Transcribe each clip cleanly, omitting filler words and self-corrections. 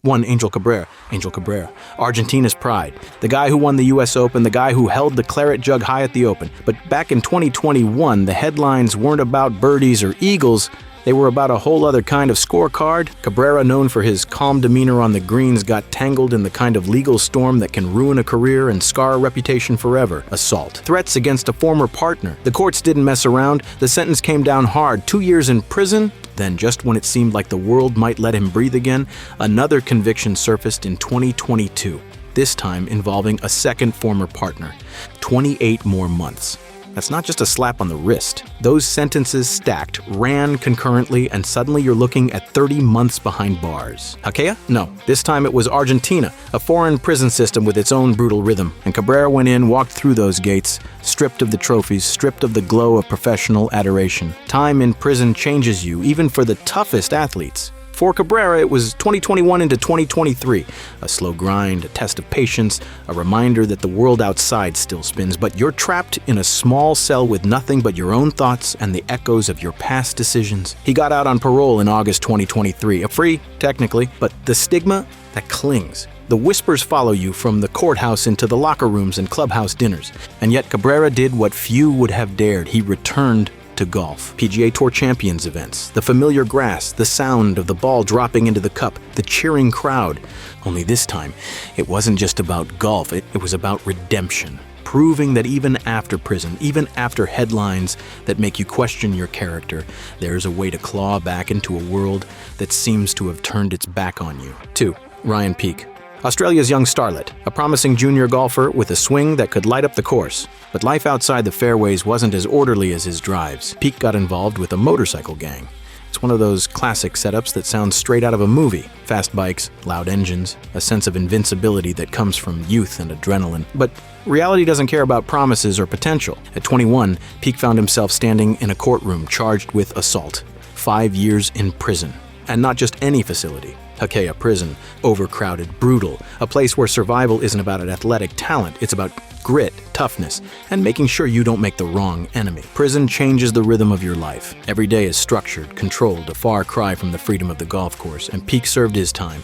1. Angel Cabrera, Argentina's pride. The guy who won the US Open, the guy who held the claret jug high at the Open. But back in 2021, the headlines weren't about birdies or eagles. They were about a whole other kind of scorecard. Cabrera, known for his calm demeanor on the greens, got tangled in the kind of legal storm that can ruin a career and scar a reputation forever. Assault. Threats against a former partner. The courts didn't mess around. The sentence came down hard. 2 years in prison. Then, just when it seemed like the world might let him breathe again, another conviction surfaced in 2022, this time involving a second former partner. 28 more months. That's not just a slap on the wrist. Those sentences stacked, ran concurrently, and suddenly you're looking at 30 months behind bars. Hakeya? No. This time it was Argentina, a foreign prison system with its own brutal rhythm. And Cabrera went in, walked through those gates, stripped of the trophies, stripped of the glow of professional adoration. Time in prison changes you, even for the toughest athletes. For Cabrera, it was 2021 into 2023. A slow grind, a test of patience, a reminder that the world outside still spins, but you're trapped in a small cell with nothing but your own thoughts and the echoes of your past decisions. He got out on parole in August 2023, free, technically, but the stigma that clings. The whispers follow you from the courthouse into the locker rooms and clubhouse dinners. And yet Cabrera did what few would have dared. He returned to golf. PGA Tour Champions events, the familiar grass, the sound of the ball dropping into the cup, the cheering crowd. Only this time, it wasn't just about golf, it was about redemption. Proving that even after prison, even after headlines that make you question your character, there's a way to claw back into a world that seems to have turned its back on you. 2. Ryan Peake. Australia's young starlet, a promising junior golfer with a swing that could light up the course. But life outside the fairways wasn't as orderly as his drives. Peake got involved with a motorcycle gang. It's one of those classic setups that sounds straight out of a movie. Fast bikes, loud engines, a sense of invincibility that comes from youth and adrenaline. But reality doesn't care about promises or potential. At 21, Peake found himself standing in a courtroom charged with assault. 5 years in prison. And not just any facility. Hakeya Prison, overcrowded, brutal, a place where survival isn't about an athletic talent, it's about grit, toughness, and making sure you don't make the wrong enemy. Prison changes the rhythm of your life. Every day is structured, controlled, a far cry from the freedom of the golf course, and Peake served his time,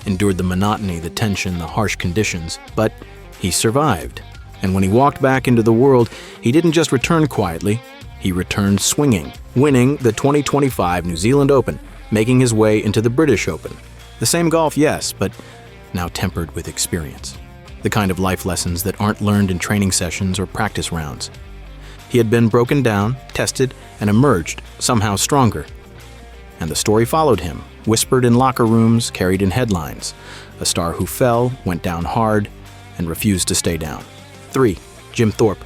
endured the monotony, the tension, the harsh conditions, but he survived. And when he walked back into the world, he didn't just return quietly, he returned swinging, winning the 2025 New Zealand Open, making his way into the British Open. The same golf, yes, but now tempered with experience. The kind of life lessons that aren't learned in training sessions or practice rounds. He had been broken down, tested, and emerged somehow stronger. And the story followed him, whispered in locker rooms, carried in headlines. A star who fell, went down hard, and refused to stay down. 3. Jim Thorpe.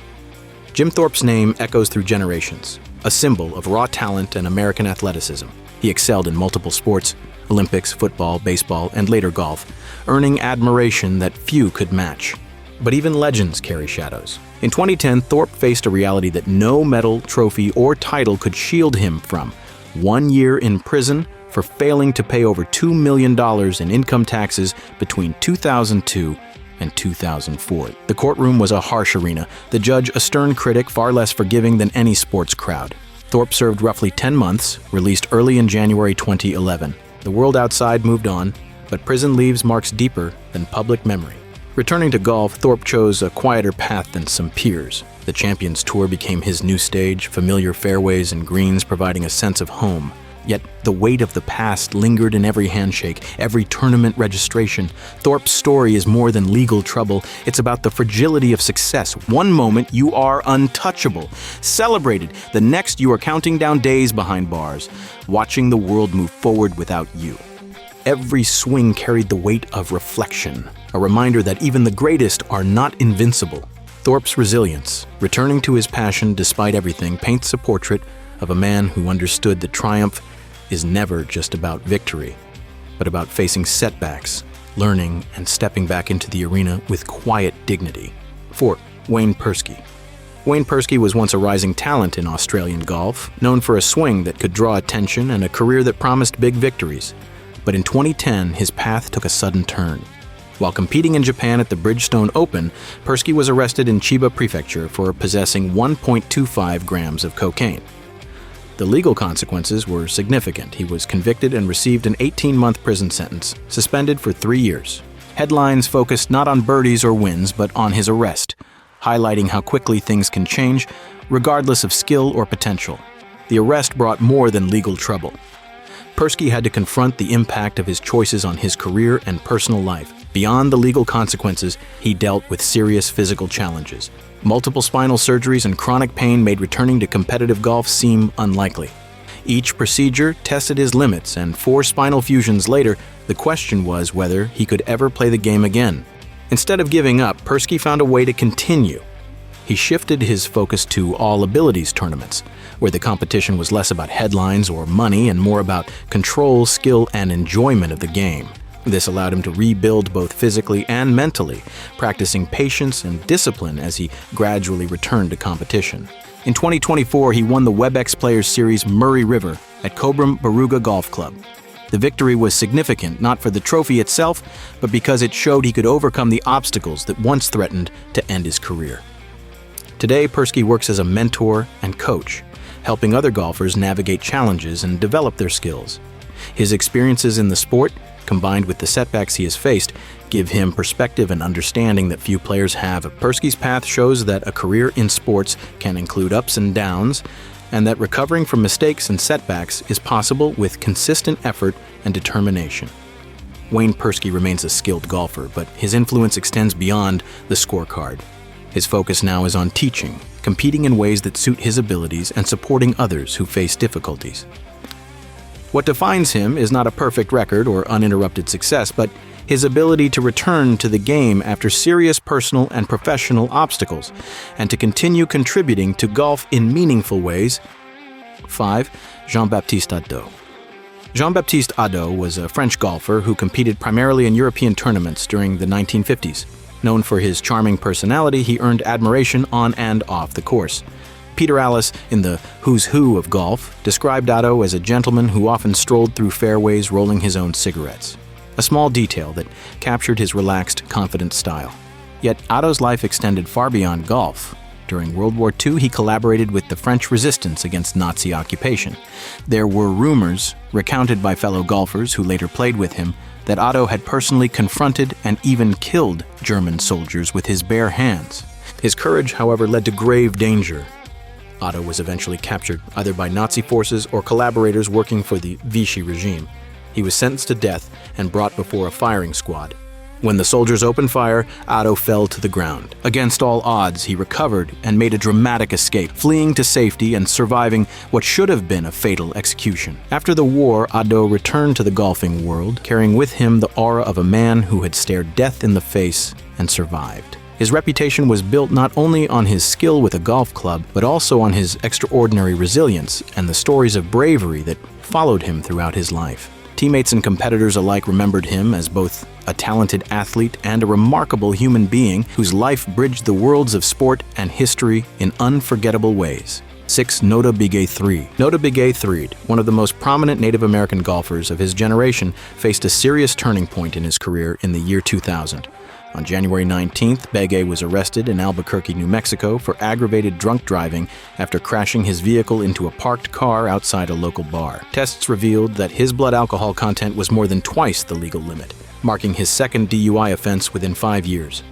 Jim Thorpe's name echoes through generations, a symbol of raw talent and American athleticism. He excelled in multiple sports, Olympics, football, baseball, and later golf, earning admiration that few could match. But even legends carry shadows. In 2010, Thorpe faced a reality that no medal, trophy, or title could shield him from. 1 year in prison for failing to pay over $2 million in income taxes between 2002 and 2004. The courtroom was a harsh arena, the judge a stern critic far less forgiving than any sports crowd. Thorpe served roughly 10 months, released early in January 2011. The world outside moved on, but prison leaves marks deeper than public memory. Returning to golf, Thorpe chose a quieter path than some peers. The Champions Tour became his new stage, familiar fairways and greens providing a sense of home. Yet the weight of the past lingered in every handshake, every tournament registration. Thorpe's story is more than legal trouble. It's about the fragility of success. One moment you are untouchable, celebrated. The next you are counting down days behind bars, watching the world move forward without you. Every swing carried the weight of reflection, a reminder that even the greatest are not invincible. Thorpe's resilience, returning to his passion despite everything, paints a portrait of a man who understood that triumph is never just about victory, but about facing setbacks, learning, and stepping back into the arena with quiet dignity. 4. Wayne Persky. Wayne Persky was once a rising talent in Australian golf, known for a swing that could draw attention and a career that promised big victories. But in 2010, his path took a sudden turn. While competing in Japan at the Bridgestone Open, Persky was arrested in Chiba Prefecture for possessing 1.25 grams of cocaine. The legal consequences were significant. He was convicted and received an 18-month prison sentence, suspended for 3 years. Headlines focused not on birdies or wins, but on his arrest, highlighting how quickly things can change, regardless of skill or potential. The arrest brought more than legal trouble. Persky had to confront the impact of his choices on his career and personal life. Beyond the legal consequences, he dealt with serious physical challenges. Multiple spinal surgeries and chronic pain made returning to competitive golf seem unlikely. Each procedure tested his limits, and 4 spinal fusions later, the question was whether he could ever play the game again. Instead of giving up, Persky found a way to continue. He shifted his focus to all-abilities tournaments, where the competition was less about headlines or money and more about control, skill, and enjoyment of the game. This allowed him to rebuild both physically and mentally, practicing patience and discipline as he gradually returned to competition. In 2024, he won the WebEx Players Series Murray River at Cobram Baruga Golf Club. The victory was significant not for the trophy itself, but because it showed he could overcome the obstacles that once threatened to end his career. Today, Persky works as a mentor and coach, helping other golfers navigate challenges and develop their skills. His experiences in the sport, combined with the setbacks he has faced, give him perspective and understanding that few players have. Persky's path shows that a career in sports can include ups and downs, and that recovering from mistakes and setbacks is possible with consistent effort and determination. Wayne Persky remains a skilled golfer, but his influence extends beyond the scorecard. His focus now is on teaching, competing in ways that suit his abilities, and supporting others who face difficulties. What defines him is not a perfect record or uninterrupted success, but his ability to return to the game after serious personal and professional obstacles, and to continue contributing to golf in meaningful ways. 5. Jean-Baptiste Hadot. Jean-Baptiste Hadot was a French golfer who competed primarily in European tournaments during the 1950s. Known for his charming personality, he earned admiration on and off the course. Peter Allis, in the Who's Who of Golf, described Hadot as a gentleman who often strolled through fairways rolling his own cigarettes. A small detail that captured his relaxed, confident style. Yet Hadot's life extended far beyond golf. During World War II, he collaborated with the French resistance against Nazi occupation. There were rumors, recounted by fellow golfers who later played with him, that Hadot had personally confronted and even killed German soldiers with his bare hands. His courage, however, led to grave danger. Hadot was eventually captured, either by Nazi forces or collaborators working for the Vichy regime. He was sentenced to death and brought before a firing squad. When the soldiers opened fire, Hadot fell to the ground. Against all odds, he recovered and made a dramatic escape, fleeing to safety and surviving what should have been a fatal execution. After the war, Hadot returned to the golfing world, carrying with him the aura of a man who had stared death in the face and survived. His reputation was built not only on his skill with a golf club, but also on his extraordinary resilience and the stories of bravery that followed him throughout his life. Teammates and competitors alike remembered him as both a talented athlete and a remarkable human being whose life bridged the worlds of sport and history in unforgettable ways. 6. Nota Bigay Threed. Nota Bigay Threed, one of the most prominent Native American golfers of his generation, faced a serious turning point in his career in the year 2000. On January 19th, Bigay was arrested in Albuquerque, New Mexico for aggravated drunk driving after crashing his vehicle into a parked car outside a local bar. Tests revealed that his blood alcohol content was more than twice the legal limit, marking his second DUI offense within 5 years.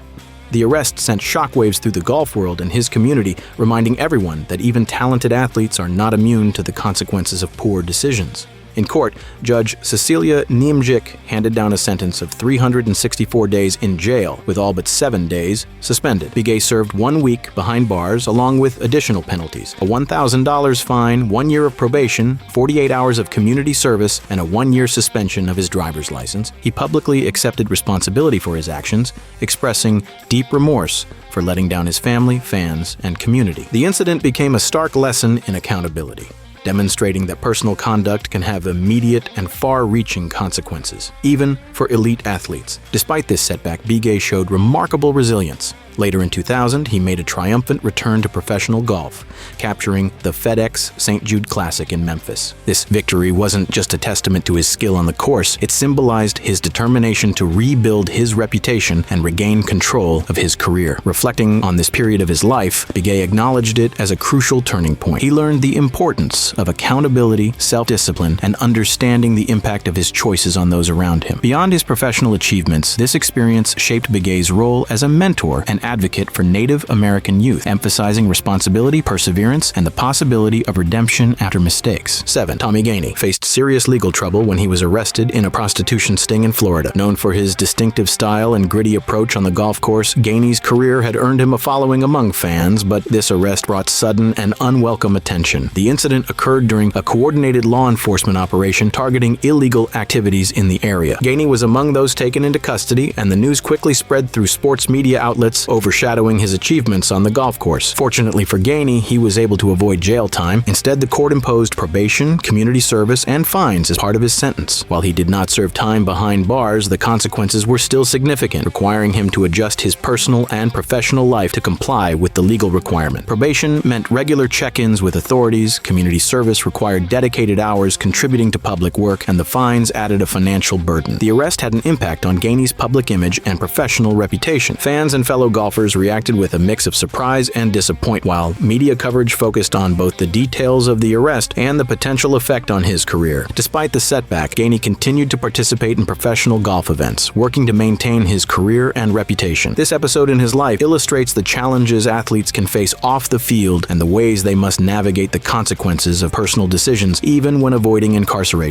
The arrest sent shockwaves through the golf world and his community, reminding everyone that even talented athletes are not immune to the consequences of poor decisions. In court, Judge Cecilia Niemczyk handed down a sentence of 364 days in jail, with all but 7 days suspended. Bigay served 1 week behind bars, along with additional penalties: a $1,000 fine, 1 year of probation, 48 hours of community service, and a 1-year suspension of his driver's license. He publicly accepted responsibility for his actions, expressing deep remorse for letting down his family, fans, and community. The incident became a stark lesson in accountability, demonstrating that personal conduct can have immediate and far-reaching consequences, even for elite athletes. Despite this setback, Bigay showed remarkable resilience. Later in 2000, he made a triumphant return to professional golf, capturing the FedEx St. Jude Classic in Memphis. This victory wasn't just a testament to his skill on the course, it symbolized his determination to rebuild his reputation and regain control of his career. Reflecting on this period of his life, Begay acknowledged it as a crucial turning point. He learned the importance of accountability, self-discipline, and understanding the impact of his choices on those around him. Beyond his professional achievements, this experience shaped Begay's role as a mentor and advocate for Native American youth, emphasizing responsibility, perseverance, and the possibility of redemption after mistakes. 7. Tommy Gainey faced serious legal trouble when he was arrested in a prostitution sting in Florida. Known for his distinctive style and gritty approach on the golf course, Gainey's career had earned him a following among fans, but this arrest brought sudden and unwelcome attention. The incident occurred during a coordinated law enforcement operation targeting illegal activities in the area. Gainey was among those taken into custody, and the news quickly spread through sports media outlets, overshadowing his achievements on the golf course. Fortunately for Gainey, he was able to avoid jail time. Instead, the court imposed probation, community service, and fines as part of his sentence. While he did not serve time behind bars, the consequences were still significant, requiring him to adjust his personal and professional life to comply with the legal requirement. Probation meant regular check-ins with authorities, community service required dedicated hours contributing to public work, and the fines added a financial burden. The arrest had an impact on Gainey's public image and professional reputation. Fans and fellow golfers reacted with a mix of surprise and disappointment, while media coverage focused on both the details of the arrest and the potential effect on his career. Despite the setback, Gainey continued to participate in professional golf events, working to maintain his career and reputation. This episode in his life illustrates the challenges athletes can face off the field and the ways they must navigate the consequences of personal decisions, even when avoiding incarceration.